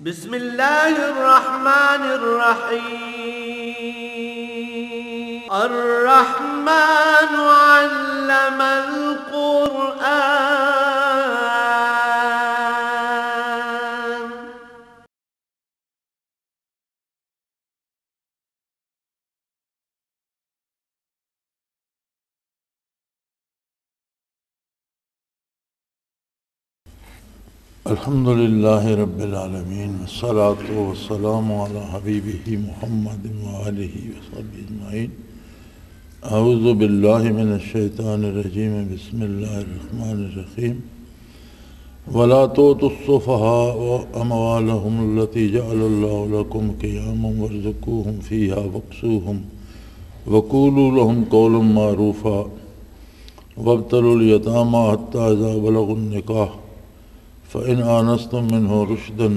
بسم الله الرحمن الرحيم الرحمن علم القرآن الحمد للہ رب العالمین والصلاة والسلام علی حبیبہ محمد وآلہ وصحبہ اجمعین۔ اعوذ باللہ من الشیطان الرجیم، بسم اللہ الرحمن الرحیم۔ ولا تؤتوا السفہاء اموالهم التي جعل اللہ لکم قیاما وارزقوہم فیہا واکسوہم وقولوا لهم قولا معروفا وابتلوا الیتامی حتی اذا بلغوا النکاح فإن آنستم منه رشدا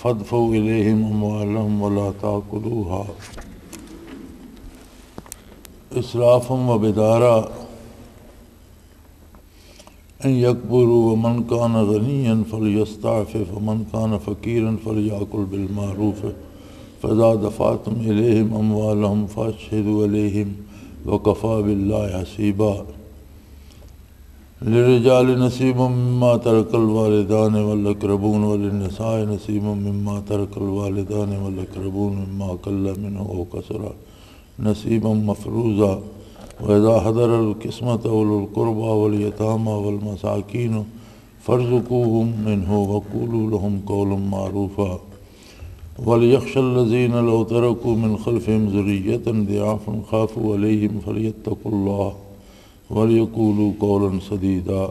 فادفعوا إليهم أموالهم ولا تأكلوها إسرافا وبدارا أن يكبروا ومن كان غنيا فليستعفف ومن كان فقيرا فليأكل بالمعروف فإذا دفعتم إليهم أموالهم فاشهدوا عليهم وكفى بالله حسيبا۔ للرجال نصیب مما ترک الوالدان والاقربون وللنساء نصیب مما ترک الوالدان والاقربون مما قل منه او کثر نصیبا مفروضا۔ واذا حضر القسمة اولو القربى والیتامى والمساکین فارزقوهم منه وقولوا لهم قولا معروفا۔ وليخشى الذين لو تركوا من خلفهم ذرية ضعافا خافوا عليهم فليتقوا الله وَلْيَقُولُوا قَوْلًا سَدِيدًا۔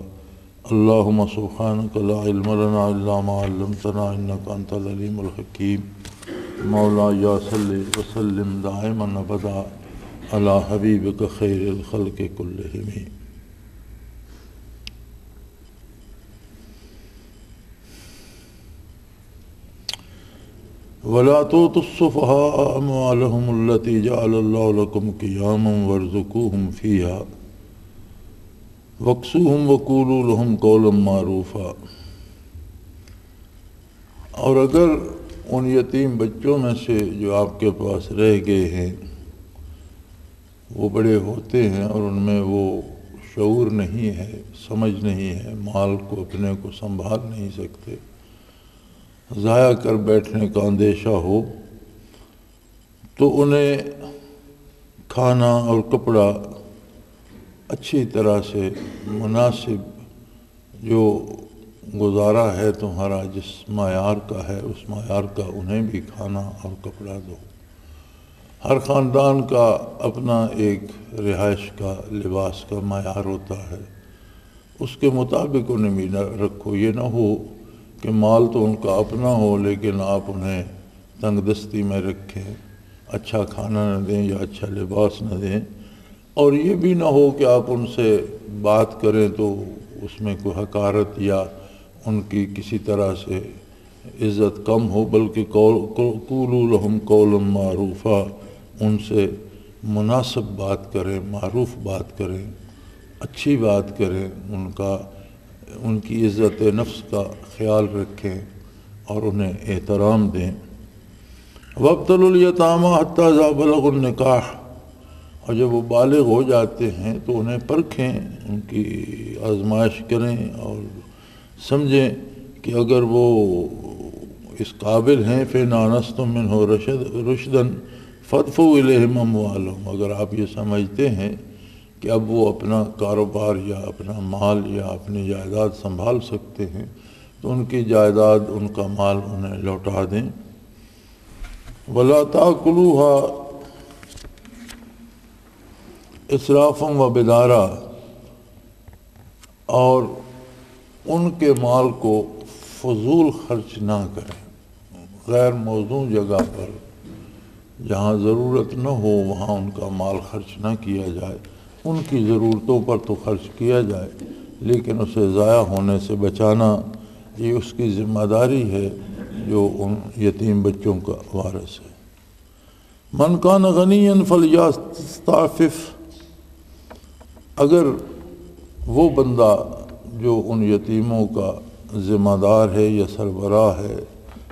اللهم سبحانك لا علم لنا إلا ما علمتنا إنك أنت العليم الحكيم۔ مولاي صل وسلم دائما أبدا على حبيبك خير الخلق كلهم۔ ولا تؤتوا السفهاء أموالهم التي جعل الله لكم قياما وارزقوهم فيها وَاكْسُوهُمْ وَقُولُوا لَهُمْ قَوْلًا مَعْرُوفًا۔ اور اگر ان یتیم بچوں میں سے جو آپ کے پاس رہ گئے ہیں وہ بڑے ہوتے ہیں اور ان میں وہ شعور نہیں ہے، سمجھ نہیں ہے، مال کو اپنے کو سنبھال نہیں سکتے، ضائع کر بیٹھنے کا اندیشہ ہو، تو انہیں کھانا اور کپڑا اچھی طرح سے مناسب جو گزارا ہے تمہارا جس معیار کا ہے اس معیار کا انہیں بھی کھانا اور کپڑا دو۔ ہر خاندان کا اپنا ایک رہائش کا لباس کا معیار ہوتا ہے، اس کے مطابق انہیں بھی رکھو۔ یہ نہ ہو کہ مال تو ان کا اپنا ہو لیکن آپ انہیں تنگ دستی میں رکھیں، اچھا کھانا نہ دیں یا اچھا لباس نہ دیں، اور یہ بھی نہ ہو کہ آپ ان سے بات کریں تو اس میں کوئی حقارت یا ان کی کسی طرح سے عزت کم ہو، بلکہ قولوا لهم قولا معروفا، ان سے مناسب بات کریں، معروف بات کریں، اچھی بات کریں، ان کی عزت نفس کا خیال رکھیں اور انہیں احترام دیں۔ وابتلوا الیتامی حتی اذا بلغوا النکاح، اور جب وہ بالغ ہو جاتے ہیں تو انہیں پرکھیں، ان کی آزمائش کریں اور سمجھیں کہ اگر وہ اس قابل ہیں فَإِنْ آنَسْتُم مِّنْهُ رُشْدًا فَادْفَعُوا إِلَيْهِمْ أَمْوَالَهُمْ۔ اگر آپ یہ سمجھتے ہیں کہ اب وہ اپنا کاروبار یا اپنا مال یا اپنی جائیداد سنبھال سکتے ہیں تو ان کی جائیداد، ان کا مال انہیں لوٹا دیں۔ وَلَا تَأْكُلُوهَا اسرافا و بدارا، اور ان کے مال کو فضول خرچ نہ کریں، غیر موزوں جگہ پر جہاں ضرورت نہ ہو وہاں ان کا مال خرچ نہ کیا جائے۔ ان کی ضرورتوں پر تو خرچ کیا جائے لیکن اسے ضائع ہونے سے بچانا یہ اس کی ذمہ داری ہے جو ان یتیم بچوں کا وارث ہے۔ من کان غنیا فلیستعفف، اگر وہ بندہ جو ان یتیموں کا ذمہ دار ہے یا سربراہ ہے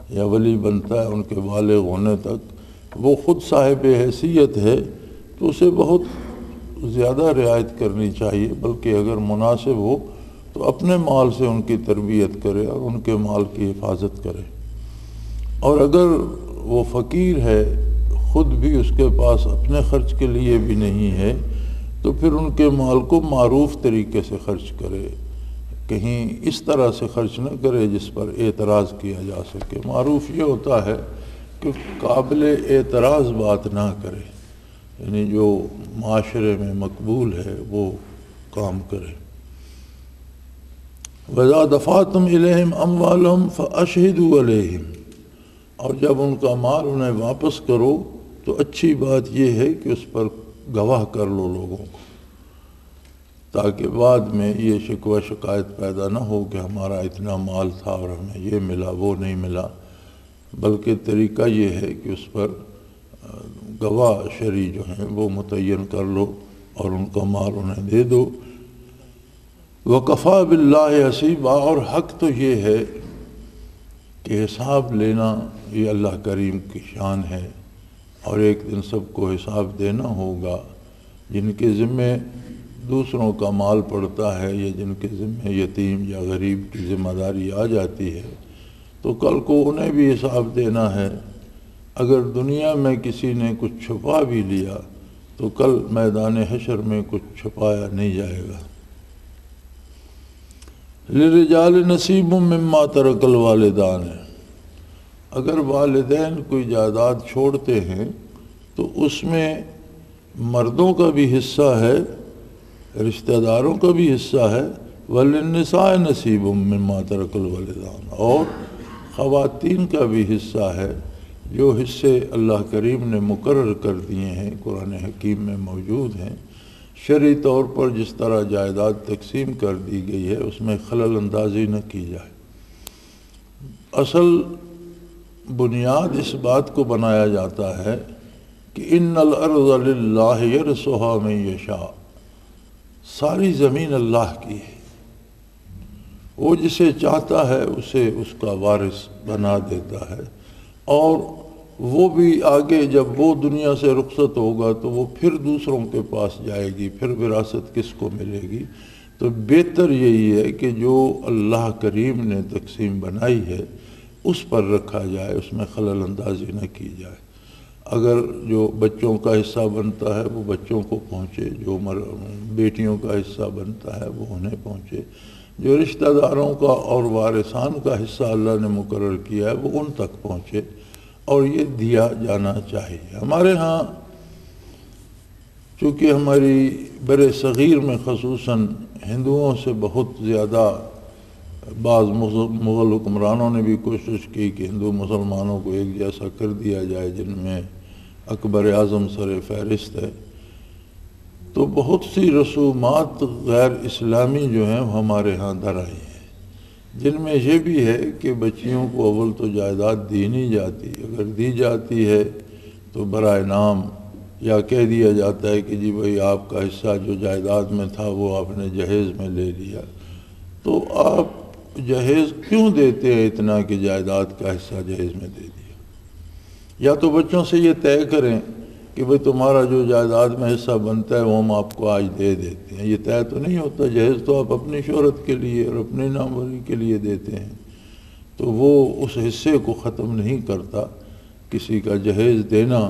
یا ولی بنتا ہے ان کے بالغ ہونے تک، وہ خود صاحب حیثیت ہے تو اسے بہت زیادہ رعایت کرنی چاہیے، بلکہ اگر مناسب ہو تو اپنے مال سے ان کی تربیت کرے اور ان کے مال کی حفاظت کرے۔ اور اگر وہ فقیر ہے، خود بھی اس کے پاس اپنے خرچ کے لیے بھی نہیں ہے، تو پھر ان کے مال کو معروف طریقے سے خرچ کرے، کہیں اس طرح سے خرچ نہ کرے جس پر اعتراض کیا جا سکے۔ معروف یہ ہوتا ہے کہ قابل اعتراض بات نہ کرے، یعنی جو معاشرے میں مقبول ہے وہ کام کرے۔ وَإِذَا دَفَعْتُمْ إِلَيْهِمْ أَمْوَالَهُمْ فَأَشْهِدُوا عَلَيْهِمْ، اور جب ان کا مال انہیں واپس کرو تو اچھی بات یہ ہے کہ اس پر گواہ کر لو لوگوں کو، تاکہ بعد میں یہ شکوہ شکایت پیدا نہ ہو کہ ہمارا اتنا مال تھا اور ہمیں یہ ملا وہ نہیں ملا، بلکہ طریقہ یہ ہے کہ اس پر گواہ شرعی جو ہیں وہ متعین کر لو اور ان کا مال انہیں دے دو۔ وَكَفَى بِاللَّهِ حَسِيبًا، اور حق تو یہ ہے کہ حساب لینا یہ اللہ کریم کی شان ہے، اور ایک دن سب کو حساب دینا ہوگا۔ جن کے ذمے دوسروں کا مال پڑتا ہے یا جن کے ذمے یتیم یا غریب کی ذمہ داری آ جاتی ہے تو کل کو انہیں بھی حساب دینا ہے۔ اگر دنیا میں کسی نے کچھ چھپا بھی لیا تو کل میدان حشر میں کچھ چھپایا نہیں جائے گا۔ لِلرِّجَالِ نَصِيبٌ مِّمَّا تَرَكَ الْوَالِدَانِ، اگر والدین کوئی جائیداد چھوڑتے ہیں تو اس میں مردوں کا بھی حصہ ہے، رشتہ داروں کا بھی حصہ ہے، وَلِلنِّسَاءِ نَصِيبٌ مِّمَّا تَرَكَ الْوَالِدَانِ، اور خواتین کا بھی حصہ ہے جو حصے اللہ کریم نے مقرر کر دیے ہیں، قرآن حکیم میں موجود ہیں۔ شرعی طور پر جس طرح جائیداد تقسیم کر دی گئی ہے اس میں خلل اندازی نہ کی جائے۔ اصل بنیاد اس بات کو بنایا جاتا ہے کہ ان الارض للہ یرثھا من یشاء، ساری زمین اللہ کی ہے، وہ جسے چاہتا ہے اسے اس کا وارث بنا دیتا ہے، اور وہ بھی آگے جب وہ دنیا سے رخصت ہوگا تو وہ پھر دوسروں کے پاس جائے گی، پھر وراثت کس کو ملے گی؟ تو بہتر یہی ہے کہ جو اللہ کریم نے تقسیم بنائی ہے اس پر رکھا جائے، اس میں خلل اندازی نہ کی جائے۔ اگر جو بچوں کا حصہ بنتا ہے وہ بچوں کو پہنچے، جو بیٹیوں کا حصہ بنتا ہے وہ انہیں پہنچے، جو رشتہ داروں کا اور وارثان کا حصہ اللہ نے مقرر کیا ہے وہ ان تک پہنچے، اور یہ دیا جانا چاہیے۔ ہمارے ہاں چونکہ ہماری بر صغیر میں خصوصاً ہندوؤں سے بہت زیادہ، بعض مغل حکمرانوں نے بھی کوشش کی کہ ہندو مسلمانوں کو ایک جیسا کر دیا جائے، جن میں اکبر اعظم سر فہرست ہے، تو بہت سی رسومات غیر اسلامی جو ہیں وہ ہمارے ہاں در آئی ہیں، جن میں یہ بھی ہے کہ بچیوں کو اول تو جائیداد دی نہیں جاتی، اگر دی جاتی ہے تو برائے نام یا کہہ دیا جاتا ہے کہ جی بھائی آپ کا حصہ جو جائیداد میں تھا وہ آپ نے جہیز میں لے لیا۔ تو آپ جہیز کیوں دیتے ہیں اتنا کہ جائیداد کا حصہ جہیز میں دے دیا؟ یا تو بچوں سے یہ طے کریں کہ بھئی تمہارا جو جائیداد میں حصہ بنتا ہے وہ ہم آپ کو آج دے دیتے ہیں۔ یہ طے تو نہیں ہوتا، جہیز تو آپ اپنی شہرت کے لیے اور اپنی ناموری کے لیے دیتے ہیں، تو وہ اس حصے کو ختم نہیں کرتا۔ کسی کا جہیز دینا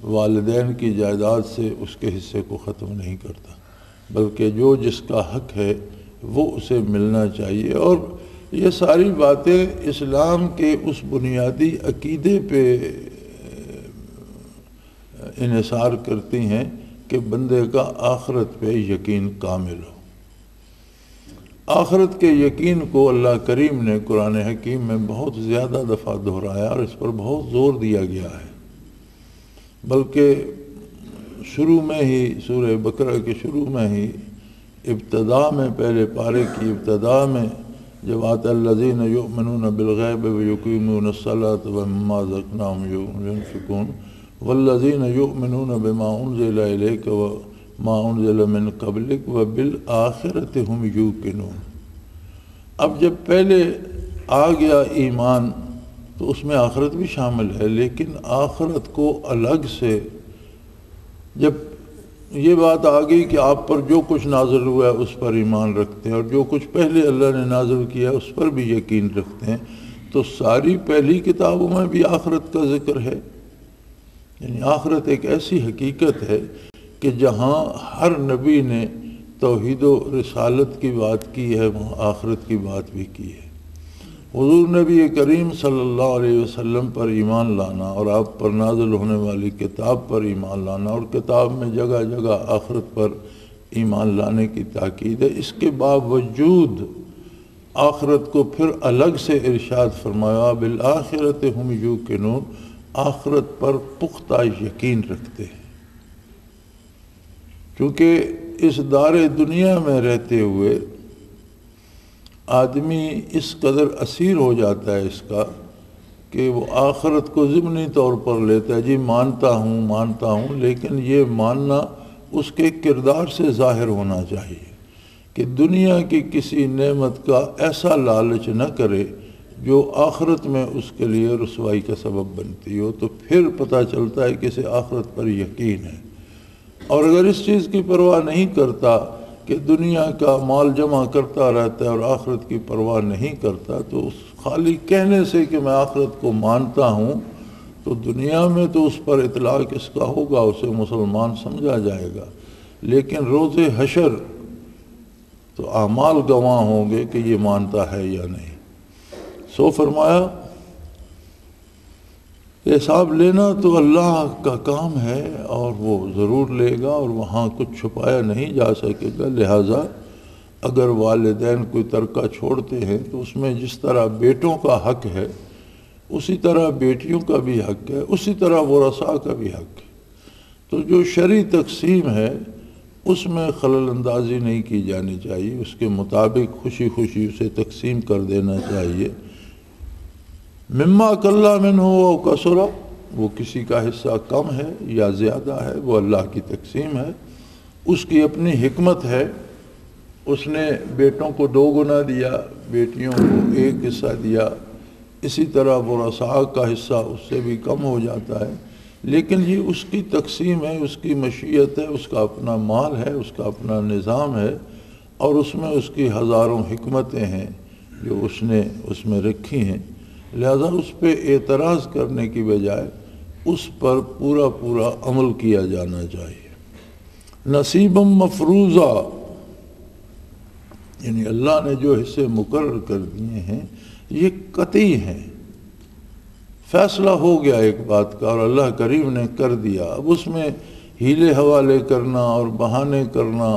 والدین کی جائیداد سے اس کے حصے کو ختم نہیں کرتا، بلکہ جو جس کا حق ہے وہ اسے ملنا چاہیے۔ اور یہ ساری باتیں اسلام کے اس بنیادی عقیدے پہ انحصار کرتی ہیں کہ بندے کا آخرت پہ یقین کامل ہو۔ آخرت کے یقین کو اللہ کریم نے قرآن حکیم میں بہت زیادہ دفعہ دہرایا اور اس پر بہت زور دیا گیا ہے، بلکہ شروع میں ہی سورہ بقرہ کے شروع میں ہی ابتدا میں، پہلے پارے کی ابتدا میں جب آتا الذین یؤمنون بالغیب ویقیمون الصلاۃ ومما رزقناہم ينفقون والذین یؤمنون بما انزل الیک وما انزل من قبلک وبالآخرۃ ہم یوقنون۔ اب جب پہلے آ گیا ایمان تو اس میں آخرت بھی شامل ہے، لیکن آخرت کو الگ سے جب یہ بات آ گئی کہ آپ پر جو کچھ نازل ہوا ہے اس پر ایمان رکھتے ہیں، اور جو کچھ پہلے اللہ نے نازل کیا ہے اس پر بھی یقین رکھتے ہیں، تو ساری پہلی کتابوں میں بھی آخرت کا ذکر ہے۔ یعنی آخرت ایک ایسی حقیقت ہے کہ جہاں ہر نبی نے توحید و رسالت کی بات کی ہے، وہاں آخرت کی بات بھی کی ہے۔ حضور نبی کریم صلی اللہ علیہ وسلم پر ایمان لانا اور آپ پر نازل ہونے والی کتاب پر ایمان لانا، اور کتاب میں جگہ جگہ آخرت پر ایمان لانے کی تاکید ہے، اس کے باوجود آخرت کو پھر الگ سے ارشاد فرمایا بالآخرۃ ہم یوقنون، آخرت پر پختہ یقین رکھتے ہیں۔ چونکہ اس دار دنیا میں رہتے ہوئے آدمی اس قدر اسیر ہو جاتا ہے اس کا کہ وہ آخرت کو ضمنی طور پر لیتا ہے، جی مانتا ہوں، لیکن یہ ماننا اس کے کردار سے ظاہر ہونا چاہیے کہ دنیا کی کسی نعمت کا ایسا لالچ نہ کرے جو آخرت میں اس کے لیے رسوائی کا سبب بنتی ہو، تو پھر پتہ چلتا ہے کہ اسے آخرت پر یقین ہے۔ اور اگر اس چیز کی پرواہ نہیں کرتا کہ دنیا کا مال جمع کرتا رہتا ہے اور آخرت کی پرواہ نہیں کرتا، تو اس خالی کہنے سے کہ میں آخرت کو مانتا ہوں تو دنیا میں تو اس پر اطلاق اس کا ہوگا، اسے مسلمان سمجھا جائے گا، لیکن روز حشر تو اعمال گواہ ہوں گے کہ یہ مانتا ہے یا نہیں۔ سو فرمایا حساب لینا تو اللہ کا کام ہے اور وہ ضرور لے گا، اور وہاں کچھ چھپایا نہیں جا سکے گا۔ لہٰذا اگر والدین کوئی ترکہ چھوڑتے ہیں تو اس میں جس طرح بیٹوں کا حق ہے اسی طرح بیٹیوں کا بھی حق ہے، اسی طرح ورثاء کا بھی حق ہے۔ تو جو شرعی تقسیم ہے اس میں خلل اندازی نہیں کی جانی چاہیے، اس کے مطابق خوشی خوشی اسے تقسیم کر دینا چاہیے۔ مما کلا منہ و کثر، وہ کسی کا حصہ کم ہے یا زیادہ ہے وہ اللہ کی تقسیم ہے، اس کی اپنی حکمت ہے۔ اس نے بیٹوں کو 2 گنا دیا، بیٹیوں کو 1 حصہ دیا، اسی طرح ورثاء کا حصہ اس سے بھی کم ہو جاتا ہے، لیکن یہ اس کی تقسیم ہے، اس کی مشیت ہے، اس کا اپنا مال ہے، اس کا اپنا نظام ہے، اور اس میں اس کی ہزاروں حکمتیں ہیں جو اس نے اس میں رکھی ہیں۔ لہذا اس پہ اعتراض کرنے کی بجائے اس پر پورا پورا عمل کیا جانا چاہیے۔ نصیباً مفروضہ، یعنی اللہ نے جو حصے مقرر کر دیے ہیں یہ قطعی ہیں، فیصلہ ہو گیا ایک بات کا اور اللہ کریم نے کر دیا۔ اب اس میں ہیلے حوالے کرنا اور بہانے کرنا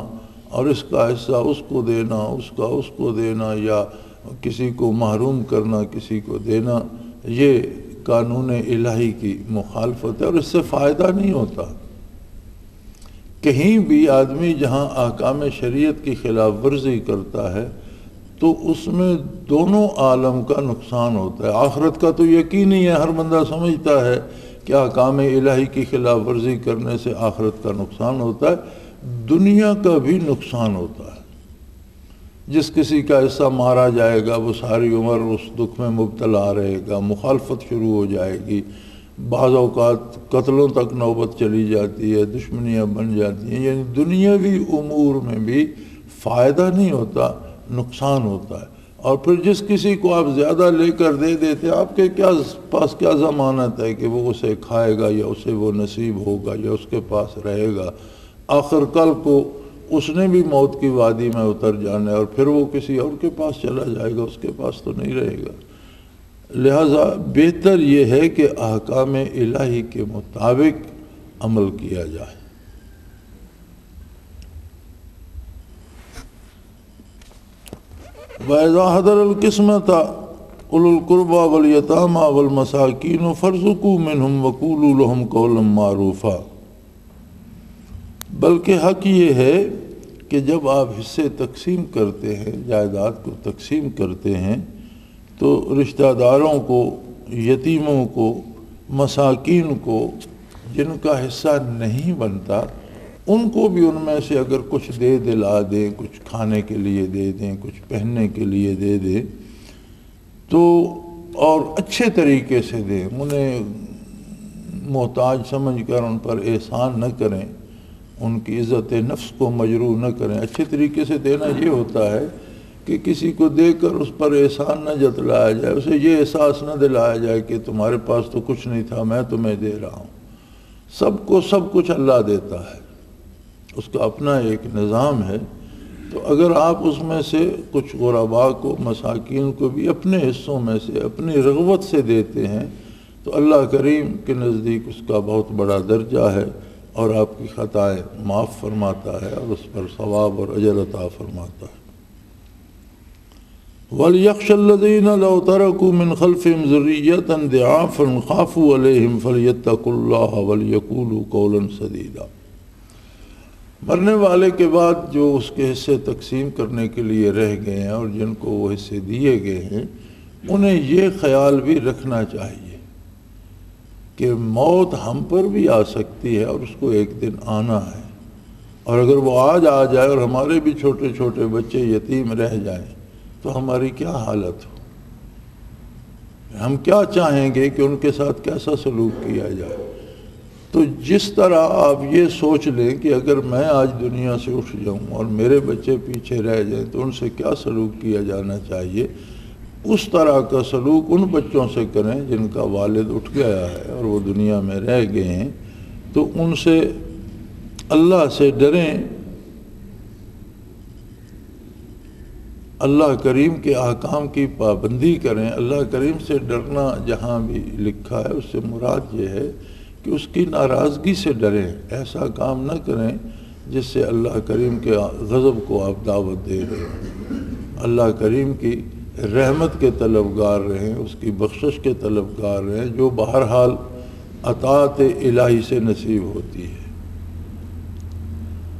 اور اس کا حصہ اس کو دینا، اس کا اس کو دینا، یا کسی کو محروم کرنا کسی کو دینا، یہ قانون الہی کی مخالفت ہے اور اس سے فائدہ نہیں ہوتا۔ کہیں بھی آدمی جہاں احکام شریعت کی خلاف ورزی کرتا ہے تو اس میں دونوں عالم کا نقصان ہوتا ہے۔ آخرت کا تو یقین ہی ہے، ہر بندہ سمجھتا ہے کہ احکام الہی کی خلاف ورزی کرنے سے آخرت کا نقصان ہوتا ہے، دنیا کا بھی نقصان ہوتا ہے۔ جس کسی کا حصہ مارا جائے گا وہ ساری عمر اس دکھ میں مبتلا رہے گا، مخالفت شروع ہو جائے گی، بعض اوقات قتلوں تک نوبت چلی جاتی ہے، دشمنیاں بن جاتی ہیں، یعنی دنیاوی امور میں بھی فائدہ نہیں ہوتا، نقصان ہوتا ہے۔ اور پھر جس کسی کو آپ زیادہ لے کر دے دیتے، آپ کے پاس کیا ضمانت ہے کہ وہ اسے کھائے گا یا اسے وہ نصیب ہوگا یا اس کے پاس رہے گا؟ آخر کل کو اس نے بھی موت کی وادی میں اتر جانا ہے اور پھر وہ کسی اور کے پاس چلا جائے گا، اس کے پاس تو نہیں رہے گا۔ لہٰذا بہتر یہ ہے کہ احکام الہی کے مطابق عمل کیا جائے۔ وَإِذَا حَضَرَ الْقِسْمَةَ أُولُو الْقُرْبَى وَالْيَتَامَى وَالْمَسَاكِينُ فَارْزُقُوا مِنْهُمْ وَقُولُوا لَهُمْ قَوْلًا مَّعْرُوفًا۔ بلکہ حق یہ ہے کہ جب آپ حصے تقسیم کرتے ہیں، جائیداد کو تقسیم کرتے ہیں، تو رشتہ داروں کو، یتیموں کو، مساکین کو جن کا حصہ نہیں بنتا ان کو بھی ان میں سے اگر کچھ دے دلا دیں، کچھ کھانے کے لیے دے دیں، کچھ پہننے کے لیے دے دیں، تو اور اچھے طریقے سے دیں، انہیں محتاج سمجھ کر ان پر احسان نہ کریں، ان کی عزت نفس کو مجروح نہ کریں۔ اچھے طریقے سے دینا یہ ہوتا ہے کہ کسی کو دے کر اس پر احسان نہ جتلایا جائے، اسے یہ احساس نہ دلایا جائے کہ تمہارے پاس تو کچھ نہیں تھا، میں تمہیں دے رہا ہوں۔ سب کو سب کچھ اللہ دیتا ہے، اس کا اپنا ایک نظام ہے۔ تو اگر آپ اس میں سے کچھ غرباء کو، مساکین کو بھی اپنے حصوں میں سے اپنی رغبت سے دیتے ہیں تو اللہ کریم کے نزدیک اس کا بہت بڑا درجہ ہے، اور آپ کی خطائیں معاف فرماتا ہے اور اس پر ثواب اور اجر عطا فرماتا ہے۔ وَلْيَخْشَ الَّذِينَ لَوْ تَرَكُوا مِنْ خَلْفِهِمْ ذُرِّيَّةً ضِعَافًا خَافُوا عَلَيْهِمْ فَلْيَتَّقُوا اللَّهَ وَلْيَقُولُوا قَوْلًا سَدِيدًا۔ مرنے والے کے بعد جو اس کے حصے تقسیم کرنے کے لیے رہ گئے ہیں اور جن کو وہ حصے دیے گئے ہیں، انہیں یہ خیال بھی رکھنا چاہیے کہ موت ہم پر بھی آ سکتی ہے اور اس کو ایک دن آنا ہے، اور اگر وہ آج آ جائے اور ہمارے بھی چھوٹے چھوٹے بچے یتیم رہ جائیں تو ہماری کیا حالت ہو؟ ہم کیا چاہیں گے کہ ان کے ساتھ کیسا سلوک کیا جائے؟ تو جس طرح آپ یہ سوچ لیں کہ اگر میں آج دنیا سے اٹھ جاؤں اور میرے بچے پیچھے رہ جائیں تو ان سے کیا سلوک کیا جانا چاہیے، اس طرح کا سلوک ان بچوں سے کریں جن کا والد اٹھ گیا ہے اور وہ دنیا میں رہ گئے ہیں۔ تو ان سے اللہ سے ڈریں، اللہ کریم کے احکام کی پابندی کریں۔ اللہ کریم سے ڈرنا جہاں بھی لکھا ہے اس سے مراد یہ ہے کہ اس کی ناراضگی سے ڈریں، ایسا کام نہ کریں جس سے اللہ کریم کے غضب کو آپ دعوت دے رہے ہیں۔ اللہ کریم کی رحمت کے طلبگار رہیں، اس کی بخشش کے طلبگار رہیں، جو بہرحال اطاعت الہی سے نصیب ہوتی ہے۔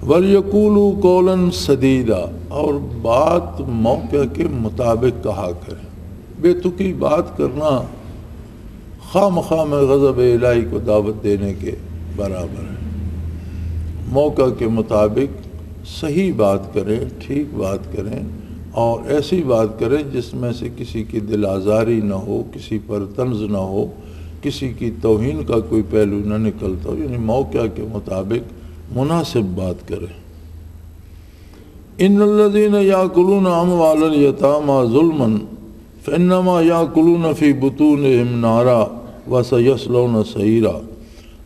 وَلْيَقُولُوا قَوْلًا سَدِيدًا، اور بات موقع کے مطابق کہا کریں۔ بے تکی بات کرنا خواہ مخواہ میں غضب الہی کو دعوت دینے کے برابر ہے۔ موقع کے مطابق صحیح بات کریں، ٹھیک بات کریں، اور ایسی بات کریں جس میں سے کسی کی دل آزاری نہ ہو، کسی پر طنز نہ ہو، کسی کی توہین کا کوئی پہلو نہ نکلتا ہو، یعنی موقع کے مطابق مناسب بات کریں۔ ان الذین یاکلون اموال الیتامی ظلما فانما یاکلون فی بطونہم نارا وسیصلون سعیرا،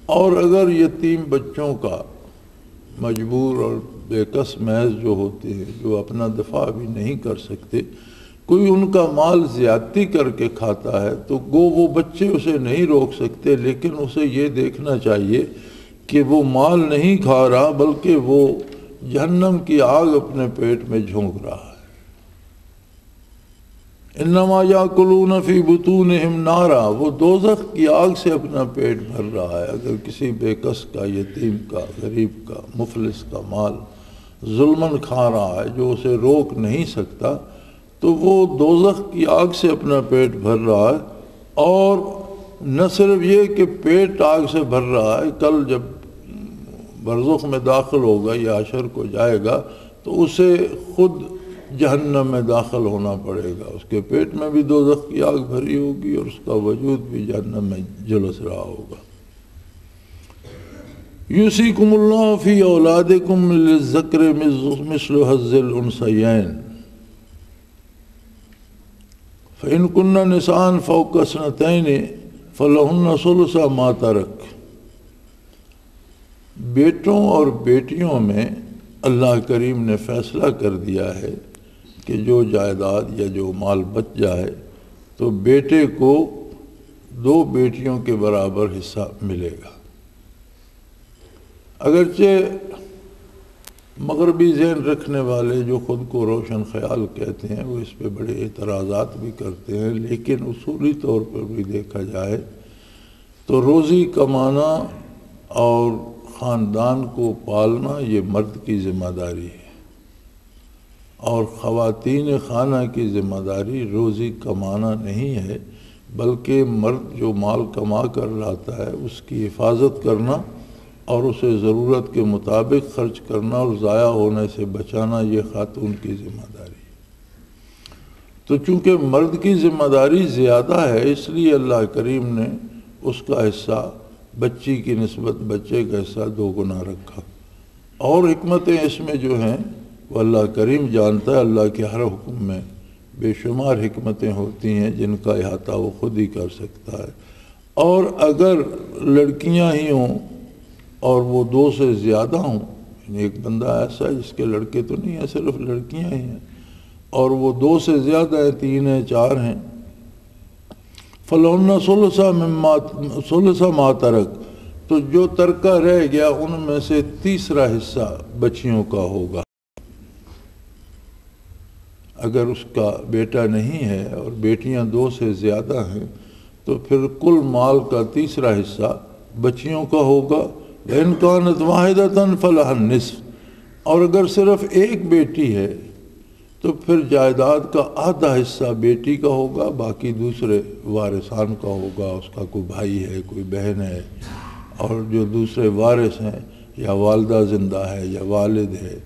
اور اگر یتیم بچوں کا مجبور اور بے کس محض جو ہوتے ہیں، جو اپنا دفاع بھی نہیں کر سکتے، کوئی ان کا مال زیادتی کر کے کھاتا ہے تو وہ بچے اسے نہیں روک سکتے، لیکن اسے یہ دیکھنا چاہیے کہ وہ مال نہیں کھا رہا بلکہ وہ جہنم کی آگ اپنے پیٹ میں جھونک رہا ہے۔ انما یاکلون فی بطونہم نارا، وہ دوزخ کی آگ سے اپنا پیٹ بھر رہا ہے۔ اگر کسی بے کس کا، یتیم کا، غریب کا، مفلس کا مال ظلماً کھا رہا ہے جو اسے روک نہیں سکتا، تو وہ دوزخ کی آگ سے اپنا پیٹ بھر رہا ہے۔ اور نہ صرف یہ کہ پیٹ آگ سے بھر رہا ہے، کل جب برزخ میں داخل ہوگا یا حشر کو جائے گا تو اسے خود جہنم میں داخل ہونا پڑے گا، اس کے پیٹ میں بھی دوزخ کی آگ بھری ہوگی اور اس کا وجود بھی جہنم میں جلس رہا ہوگا۔ یوصیکم اللہ فی اولادکم للذکر مثل حظ الانثیین فإن کن نساء فوق اثنتین فلہن ثلث ما ترک۔ بیٹوں اور بیٹیوں میں اللہ کریم نے فیصلہ کر دیا ہے کہ جو جائیداد یا جو مال بچ جائے تو بیٹے کو 2 بیٹیوں کے برابر حصہ ملے گا۔ اگرچہ مغربی ذہن رکھنے والے جو خود کو روشن خیال کہتے ہیں وہ اس پہ بڑے اعتراضات بھی کرتے ہیں، لیکن اصولی طور پر بھی دیکھا جائے تو روزی کمانا اور خاندان کو پالنا یہ مرد کی ذمہ داری ہے، اور خواتین خانہ کی ذمہ داری روزی کمانا نہیں ہے، بلکہ مرد جو مال کما کر لاتا ہے اس کی حفاظت کرنا اور اسے ضرورت کے مطابق خرچ کرنا اور ضائع ہونے سے بچانا یہ خاتون کی ذمہ داری ہے۔ تو چونکہ مرد کی ذمہ داری زیادہ ہے، اس لیے اللہ کریم نے اس کا حصہ بچی کی نسبت بچے کا حصہ 2 گنا رکھا۔ اور حکمتیں اس میں جو ہیں وہ اللہ کریم جانتا ہے۔ اللہ کے ہر حکم میں بے شمار حکمتیں ہوتی ہیں جن کا احاطہ وہ خود ہی کر سکتا ہے۔ اور اگر لڑکیاں ہی ہوں اور وہ 2 سے زیادہ ہوں، یعنی ایک بندہ ایسا ہے جس کے لڑکے تو نہیں ہیں، صرف لڑکیاں ہی ہیں، اور وہ 2 سے زیادہ ہیں، 3 ہیں، 4 ہیں، فَلَهُنَّ ثُلُثَ مَا تَرَكَ، تو جو ترکہ رہ گیا ان میں سے تیسرا حصہ بچیوں کا ہوگا۔ اگر اس کا بیٹا نہیں ہے اور بیٹیاں 2 سے زیادہ ہیں تو پھر کل مال کا تیسرا حصہ بچیوں کا ہوگا۔ وَإِنْ كَانَتْ وَاحِدَةً فَلَهَا النِّصْفُ، اور اگر صرف ایک بیٹی ہے تو پھر جائیداد کا آدھا حصہ بیٹی کا ہوگا، باقی دوسرے وارثان کا ہوگا۔ اس کا کوئی بھائی ہے، کوئی بہن ہے، اور جو دوسرے وارث ہیں، یا والدہ زندہ ہے یا والد ہے،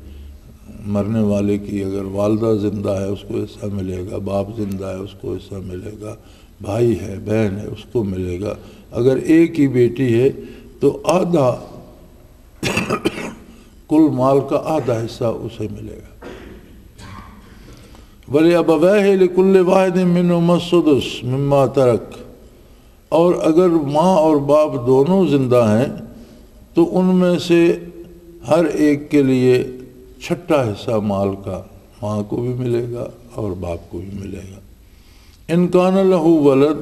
مرنے والے کی اگر والدہ زندہ ہے اس کو حصہ ملے گا، باپ زندہ ہے اس کو حصہ ملے گا، بھائی ہے، بہن ہے، اس کو ملے گا۔ اگر ایک ہی بیٹی ہے تو آدھا کل مال کا آدھا حصہ اسے ملے گا۔ وَلِأَبَوَيْهِ لِكُلِّ وَاحِدٍ مِّنْهُمَا السُّدُسُ مِمَّا تَرَكَ، اور اگر ماں اور باپ دونوں زندہ ہیں تو ان میں سے ہر ایک کے لیے چھٹا حصہ مال کا ماں کو بھی ملے گا اور باپ کو بھی ملے گا۔ اِن کَانَ لَهُ وَلَدٌ،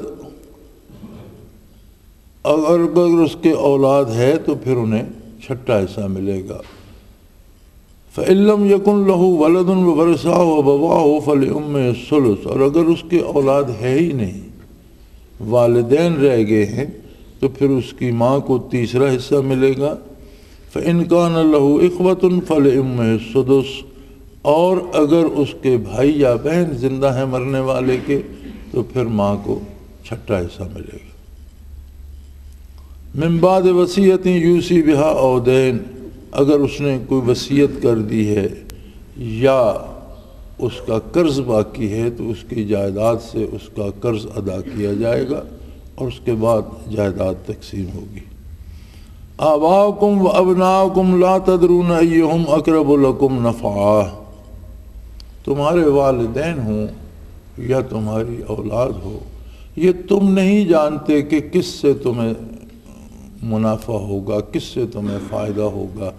اگر اس کے اولاد ہے تو پھر انہیں چھٹا حصہ ملے گا۔ فَإِن لَّمْ يَكُن لَّهُ وَلَدٌ وَوَرِثَهُ أَبَوَاهُ فَلِأُمِّهِ الثُّلُثُ، اور اگر اس کے اولاد ہے ہی نہیں، والدین رہ گئے ہیں، تو پھر اس کی ماں کو تیسرا حصہ ملے گا۔ فَإِن كَانَ لَهُ إِخْوَةٌ فَلِأُمِّهِ السُّدُسُ، اور اگر اس کے بھائی یا بہن زندہ ہیں مرنے والے کے تو پھر ماں کو چھٹا حصہ ملے گا۔ من بعد وصیت یوصی بها أو دین، اگر اس نے کوئی وصیت کر دی ہے یا اس کا قرض باقی ہے تو اس کی جائیداد سے اس کا قرض ادا کیا جائے گا اور اس کے بعد جائیداد تقسیم ہوگی۔ آباؤکم و ابناؤکم لا تدرون ایہم اقرب لکم نفعا، تمہارے والدین ہوں یا تمہاری اولاد ہو، یہ تم نہیں جانتے کہ کس سے تمہیں منافع ہوگا، کس سے تمہیں فائدہ ہوگا،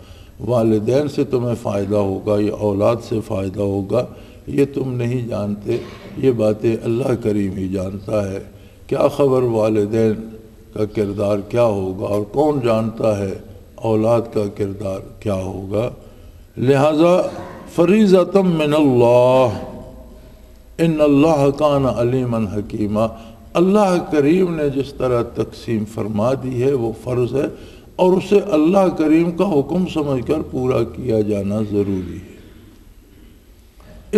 والدین سے تمہیں فائدہ ہوگا یا اولاد سے فائدہ ہوگا، یہ تم نہیں جانتے۔ یہ باتیں اللہ کریم ہی جانتا ہے۔ کیا خبر والدین کا کردار کیا ہوگا، اور کون جانتا ہے اولاد کا کردار کیا ہوگا۔ لہذا فریضۃ من اللہ، ان اللہ کان علیما حکیما، اللہ کریم نے جس طرح تقسیم فرما دی ہے وہ فرض ہے، اور اسے اللہ کریم کا حکم سمجھ کر پورا کیا جانا ضروری ہے۔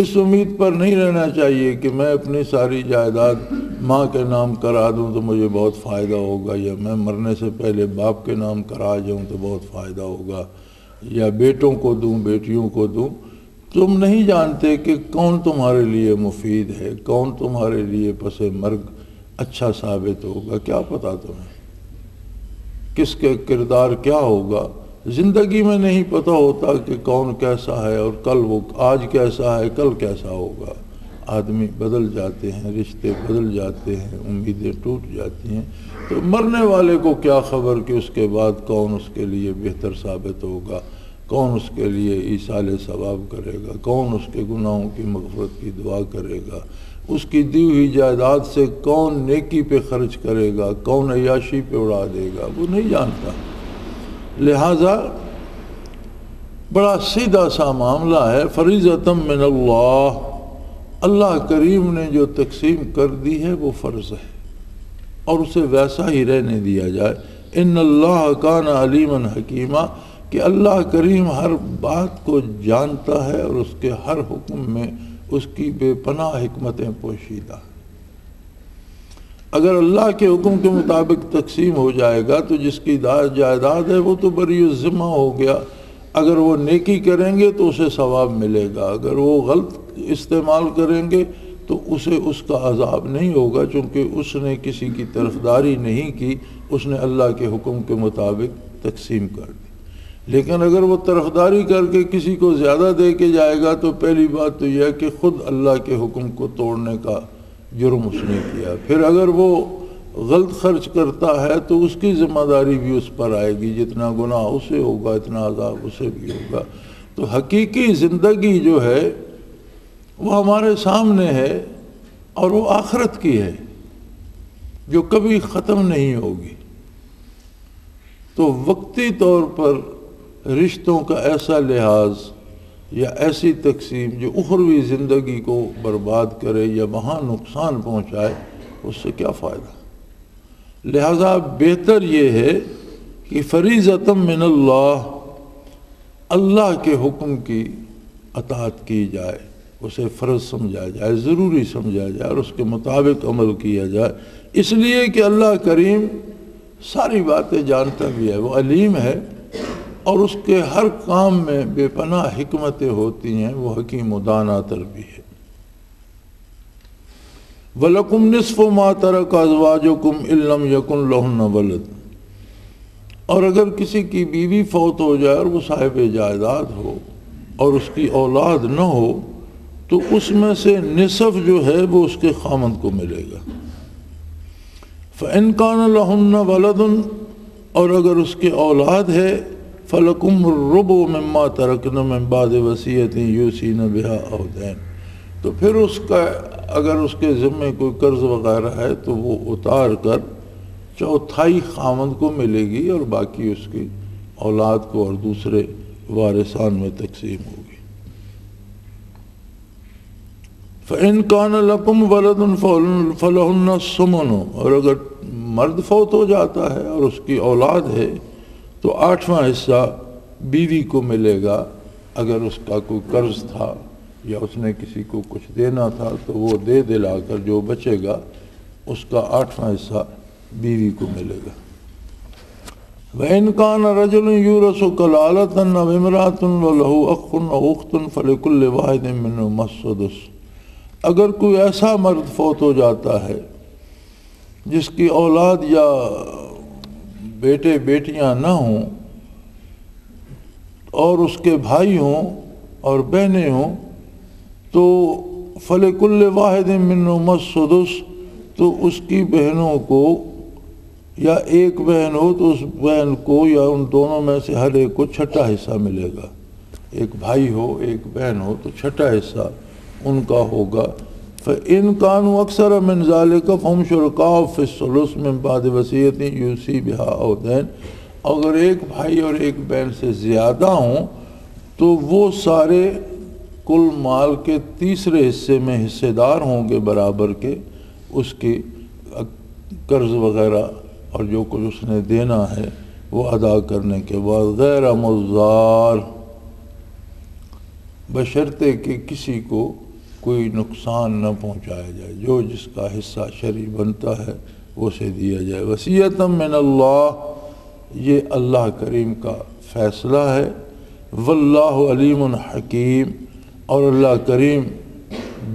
اس امید پر نہیں رہنا چاہیے کہ میں اپنی ساری جائیداد ماں کے نام کرا دوں تو مجھے بہت فائدہ ہوگا، یا میں مرنے سے پہلے باپ کے نام کرا جاؤں تو بہت فائدہ ہوگا، یا بیٹوں کو دوں، بیٹیوں کو دوں۔ تم نہیں جانتے کہ کون تمہارے لیے مفید ہے، کون تمہارے لیے پس مرگ اچھا ثابت ہوگا، کیا پتہ تمہیں کس کے کردار کیا ہوگا۔ زندگی میں نہیں پتہ ہوتا کہ کون کیسا ہے، اور کل وہ آج کیسا ہے کل کیسا ہوگا۔ آدمی بدل جاتے ہیں، رشتے بدل جاتے ہیں، امیدیں ٹوٹ جاتی ہیں، تو مرنے والے کو کیا خبر کہ اس کے بعد کون اس کے لیے بہتر ثابت ہوگا، کون اس کے لیے ایصال ثواب کرے گا، کون اس کے گناہوں کی مغفرت کی دعا کرے گا، اس کی دی ہوئی جائیداد سے کون نیکی پہ خرچ کرے گا، کون عیاشی پہ اڑا دے گا، وہ نہیں جانتا۔ لہٰذا بڑا سیدھا سا معاملہ ہے، فریضۃ من اللہ، اللہ کریم نے جو تقسیم کر دی ہے وہ فرض ہے، اور اسے ویسا ہی رہنے دیا جائے۔ ان اللہ کان علیما حکیما، کہ اللہ کریم ہر بات کو جانتا ہے اور اس کے ہر حکم میں اس کی بے پناہ حکمتیں پوشیدہ۔ اگر اللہ کے حکم کے مطابق تقسیم ہو جائے گا تو جس کی جائیداد ہے وہ تو بری الذمہ ہو گیا، اگر وہ نیکی کریں گے تو اسے ثواب ملے گا، اگر وہ غلط استعمال کریں گے تو اسے اس کا عذاب نہیں ہوگا، چونکہ اس نے کسی کی طرفداری نہیں کی، اس نے اللہ کے حکم کے مطابق تقسیم کر دی۔ لیکن اگر وہ طرفداری کر کے کسی کو زیادہ دے کے جائے گا تو پہلی بات تو یہ ہے کہ خود اللہ کے حکم کو توڑنے کا جرم اس نے کیا۔ پھر اگر وہ غلط خرچ کرتا ہے تو اس کی ذمہ داری بھی اس پر آئے گی، جتنا گناہ اسے ہوگا اتنا عذاب اسے بھی ہوگا۔ تو حقیقی زندگی جو ہے وہ ہمارے سامنے ہے، اور وہ آخرت کی ہے جو کبھی ختم نہیں ہوگی۔ تو وقتی طور پر رشتوں کا ایسا لحاظ یا ایسی تقسیم جو اخروی زندگی کو برباد کرے یا وہاں نقصان پہنچائے، اس سے کیا فائدہ؟ لہذا بہتر یہ ہے کہ فریضۃ من اللہ، اللہ کے حکم کی اطاعت کی جائے، اسے فرض سمجھا جائے، ضروری سمجھا جائے، اور اس کے مطابق عمل کیا جائے، اس لیے کہ اللہ کریم ساری باتیں جانتا بھی ہے، وہ علیم ہے، اور اس کے ہر کام میں بے پناہ حکمتیں ہوتی ہیں، وہ حکیم و دانا تر بھی ہے۔ وَلَكُمْ نِصْفُ مَا تَرَكَ أَزْوَاجُكُمْ إِن لَّمْ يَكُن لَّهُنَّ وَلَدٌ، اور اگر کسی کی بیوی فوت ہو جائے اور وہ صاحب جائیداد ہو اور اس کی اولاد نہ ہو تو اس میں سے نصف جو ہے وہ اس کے خامند کو ملے گا۔ فَإِن كَانَ لَهُنَّ وَلَدٌ، اور اگر اس کے اولاد ہے، فَلَكُمُ الرُّبُعُ مِمَّا تَرَكْنَ مِن بَعْدِ وَصِيَّةٍ يُوصِينَ بِهَا أَوْ دَيْنٍ، تو پھر اس کا اگر اس کے ذمے کوئی قرض وغیرہ ہے تو وہ اتار کر چوتھائی خامند کو ملے گی، اور باقی اس کی اولاد کو اور دوسرے وارثان میں تقسیم ہوگی۔ فَإِن كَانَ لَكُمْ وَلَدٌ فَلَهُنَّ الثُّمُنُ، اور اگر مرد فوت ہو جاتا ہے اور اس کی اولاد ہے تو 8واں حصہ بیوی کو ملے گا۔ اگر اس کا کوئی قرض تھا یا اس نے کسی کو کچھ دینا تھا تو وہ دے دلا کر جو بچے گا اس کا 8واں حصہ بیوی کو ملے گا۔ وَإِن كَانَ رَجُلٌ يُورَثُ كَلَالَةً أَوْ امْرَأَةٌ وَلَهُ أَخٌ أَوْ أُخْتٌ فَلِكُلِّ وَاحِدٍ مِّنْهُمَا السُّدُسُ، اگر کوئی ایسا مرد فوت ہو جاتا ہے جس کی اولاد یا بیٹے بیٹیاں نہ ہوں اور اس کے بھائی ہوں اور بہنیں ہوں، تو فَلِكُلِّ وَاحِدٍ مِّنْهُمَا السُّدُسُ، تو اس کی بہنوں کو، یا ایک بہن ہو تو اس بہن کو یا ان دونوں میں سے ہر ایک کو چھٹا حصہ ملے گا۔ ایک بھائی ہو ایک بہن ہو تو چھٹا حصہ ان کا ہوگا۔ فَإِن كَانُوا أَكْثَرَ مِنْ ذَلِكَ فَهُمْ شُرَكَاءُ فِي الثُّلُثِ مِنْ بَعْدِ وَصِيَّةٍ يُوصِي بِهَا أَوْ دَيْنٍ، اگر ایک بھائی اور ایک بہن سے زیادہ ہوں تو وہ سارے کل مال کے تیسرے حصے میں حصے دار ہوں گے برابر کے، اس کی قرض وغیرہ اور جو کچھ اس نے دینا ہے وہ ادا کرنے کے بعد، غیر مضار، بشرطے کہ کسی کو کوئی نقصان نہ پہنچایا جائے، جو جس کا حصہ شرعی بنتا ہے اسے دیا جائے۔ وصیۃ من اللہ، یہ اللہ کریم کا فیصلہ ہے۔ واللہ علیم حکیم، اور اللہ کریم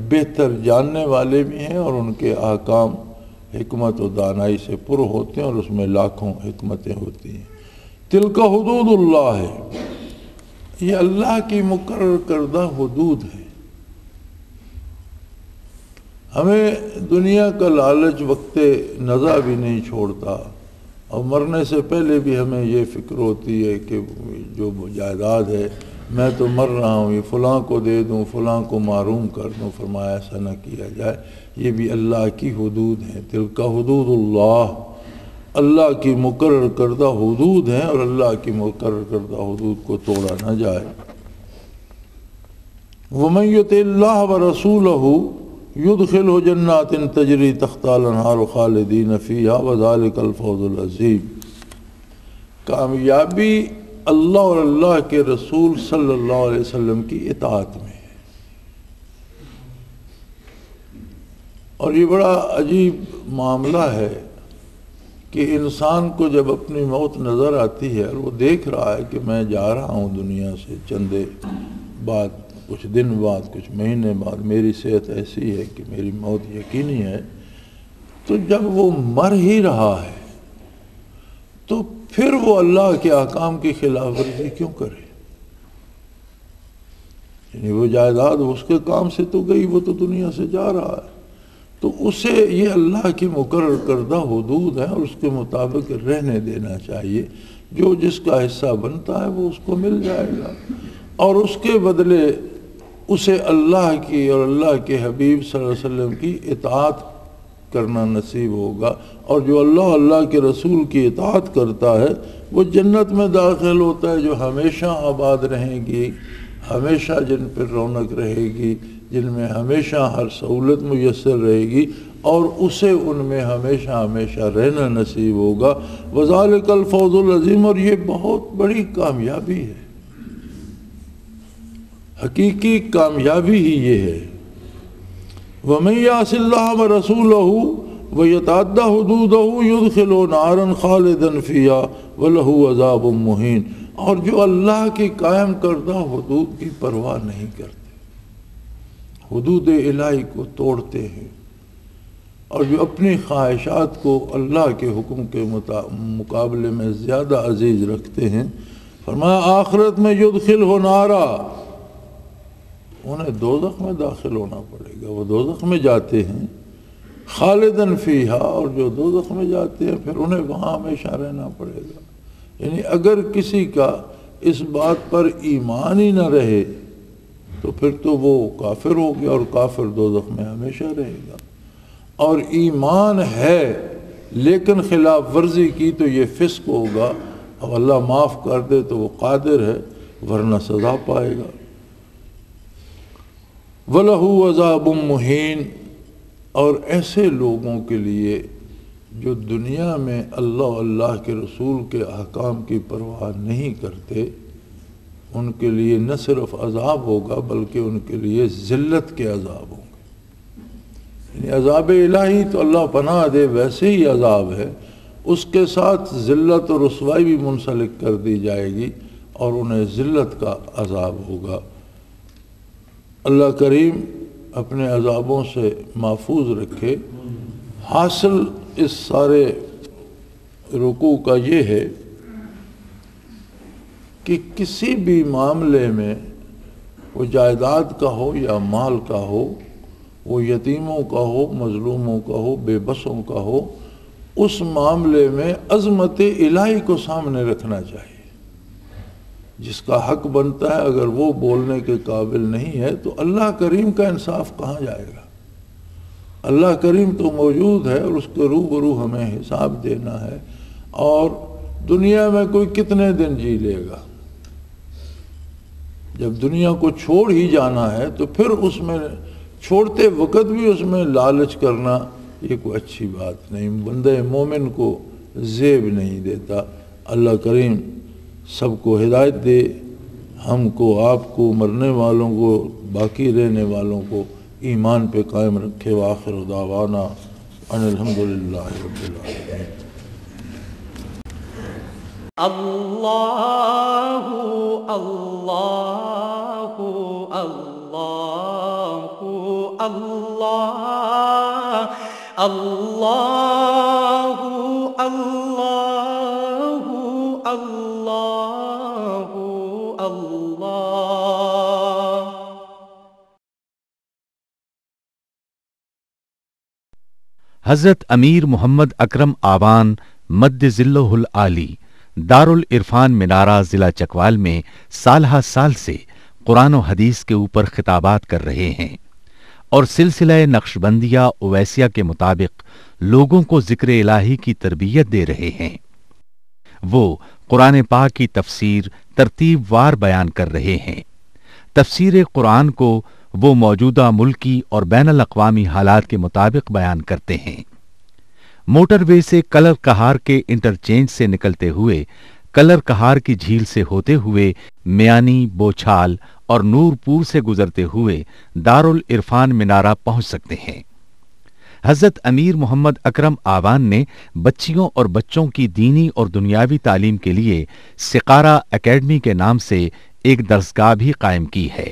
بہتر جاننے والے بھی ہیں، اور ان کے احکام حکمت و دانائی سے پر ہوتے ہیں، اور اس میں لاکھوں حکمتیں ہوتی ہیں۔ تلک حدود اللہ ہے، یہ اللہ کی مقرر کردہ حدود ہے۔ ہمیں دنیا کا لالچ وقت نزع بھی نہیں چھوڑتا، اور مرنے سے پہلے بھی ہمیں یہ فکر ہوتی ہے کہ جو جائیداد ہے میں تو مر رہا ہوں، یہ فلاں کو دے دوں، فلاں کو محروم کر دوں۔ فرمایا ایسا نہ کیا جائے، یہ بھی اللہ کی حدود ہیں۔ تلک حدود اللہ، اللہ کی مقرر کردہ حدود ہیں، اور اللہ کی مقرر کردہ حدود کو توڑا نہ جائے۔ وَمَن يُطِعِ اللَّهَ وَرَسُولَهُ يُدْخِلْهُ جَنَّاتٍ تَجْرِي تَحْتَهَا الْأَنْهَارُ خَالِدِينَ فِيهَا وَذَلِكَ الْفَوْزُ الْعَظِيمُ، کامیابی اللہ اور اللہ کے رسول صلی اللہ علیہ وسلم کی اطاعت میں ہے۔ اور یہ بڑا عجیب معاملہ ہے کہ انسان کو جب اپنی موت نظر آتی ہے اور وہ دیکھ رہا ہے کہ میں جا رہا ہوں دنیا سے چندے بعد کچھ دن بعد کچھ مہینے بعد میری صحت ایسی ہے کہ میری موت یقینی ہے، تو جب وہ مر ہی رہا ہے تو پھر وہ اللہ کے احکام کی خلاف ورزی کیوں کرے؟ یعنی وہ جائیداد اس کے کام سے تو گئی، وہ تو دنیا سے جا رہا ہے، تو اسے یہ اللہ کی مقرر کردہ حدود ہیں اور اس کے مطابق رہنے دینا چاہیے۔ جو جس کا حصہ بنتا ہے وہ اس کو مل جائے گا، اور اس کے بدلے اسے اللہ کی اور اللہ کے حبیب صلی اللہ علیہ وسلم کی اطاعت کرنا نصیب ہوگا، اور جو اللہ کے رسول کی اطاعت کرتا ہے وہ جنت میں داخل ہوتا ہے، جو ہمیشہ آباد رہیں گی، ہمیشہ جن پر رونق رہے گی، جن میں ہمیشہ ہر سہولت میسر رہے گی، اور اسے ان میں ہمیشہ ہمیشہ رہنا نصیب ہوگا۔ وذالک الفوز العظیم، اور یہ بہت بڑی کامیابی ہے، حقیقی کامیابی ہی یہ ہے۔ وَمَن يَعْصِ اللَّهَ وَرَسُولَهُ وَيَتَعَدَّ حُدُودَهُ يُدْخِلْهُ نَارًا خَالِدًا فِيهَا وَلَهُ عَذَابٌ مُّهِينٌ، اور جو اللہ کی قائم کردہ حدود کی پرواہ نہیں کرتے، حدود الہی کو توڑتے ہیں، اور جو اپنی خواہشات کو اللہ کے حکم کے مقابلے میں زیادہ عزیز رکھتے ہیں، فرمایا آخرت میں یدخلہ نارا، انہیں دوزخ میں داخل ہونا پڑے گا۔ وہ دوزخ میں جاتے ہیں، خالدن فیہا، اور جو دوزخ میں جاتے ہیں پھر انہیں وہاں ہمیشہ رہنا پڑے گا۔ یعنی اگر کسی کا اس بات پر ایمان ہی نہ رہے تو پھر تو وہ کافر ہو گیا، اور کافر دوزخ میں ہمیشہ رہے گا، اور ایمان ہے لیکن خلاف ورزی کی تو یہ فسق ہوگا، اب اللہ معاف کر دے تو وہ قادر ہے، ورنہ سزا پائے گا۔ وَلَهُ عَذَابٌ مُّهِينٌ، اور ایسے لوگوں کے لیے جو دنیا میں اللہ کے رسول کے احکام کی پرواہ نہیں کرتے، ان کے لیے نہ صرف عذاب ہوگا بلکہ ان کے لیے ذلت کے عذاب ہوں گے۔ یعنی عذاب الہی تو اللہ پناہ دے ویسے ہی عذاب ہے، اس کے ساتھ ذلت اور رسوائی بھی منسلک کر دی جائے گی، اور انہیں ذلت کا عذاب ہوگا۔ اللہ کریم اپنے عذابوں سے محفوظ رکھے۔ حاصل اس سارے رکوع کا یہ ہے کہ کسی بھی معاملے میں، وہ جائیداد کا ہو یا مال کا ہو، وہ یتیموں کا ہو، مظلوموں کا ہو، بے بسوں کا ہو، اس معاملے میں عظمت الہی کو سامنے رکھنا چاہیے۔ جس کا حق بنتا ہے اگر وہ بولنے کے قابل نہیں ہے تو اللہ کریم کا انصاف کہاں جائے گا؟ اللہ کریم تو موجود ہے، اور اس کے روبرو ہمیں حساب دینا ہے، اور دنیا میں کوئی کتنے دن جی لے گا؟ جب دنیا کو چھوڑ ہی جانا ہے تو پھر اس میں چھوڑتے وقت بھی اس میں لالچ کرنا یہ کوئی اچھی بات نہیں، بندہ مومن کو زیب نہیں دیتا۔ اللہ کریم سب کو ہدایت دے، ہم کو، آپ کو، مرنے والوں کو، باقی رہنے والوں کو ایمان پہ قائم رکھے۔ وآخر دعوانا ان الحمدللہ رب العالمین۔ اللہ اللہ اللہ اللہ اللہ اللہ اللہ اللہ۔ حضرت امیر محمد اکرم آوان مد ذلہ العالی دارالعرفان منارہ ضلع چکوال میں سالہ سال سے قرآن و حدیث کے اوپر خطابات کر رہے ہیں، اور سلسلہ نقشبندیہ اویسیہ کے مطابق لوگوں کو ذکر الہی کی تربیت دے رہے ہیں۔ وہ قرآن پاک کی تفسیر ترتیب وار بیان کر رہے ہیں۔ تفسیر قرآن کو وہ موجودہ ملکی اور بین الاقوامی حالات کے مطابق بیان کرتے ہیں۔ موٹر وے سے کلر کہار کے انٹرچینج سے نکلتے ہوئے، کلر کہار کی جھیل سے ہوتے ہوئے، میانی، بوچھال اور نورپور سے گزرتے ہوئے دارالعرفان منارہ پہنچ سکتے ہیں۔ حضرت امیر محمد اکرم آوان نے بچیوں اور بچوں کی دینی اور دنیاوی تعلیم کے لیے سقارہ اکیڈمی کے نام سے ایک درسگاہ بھی قائم کی ہے،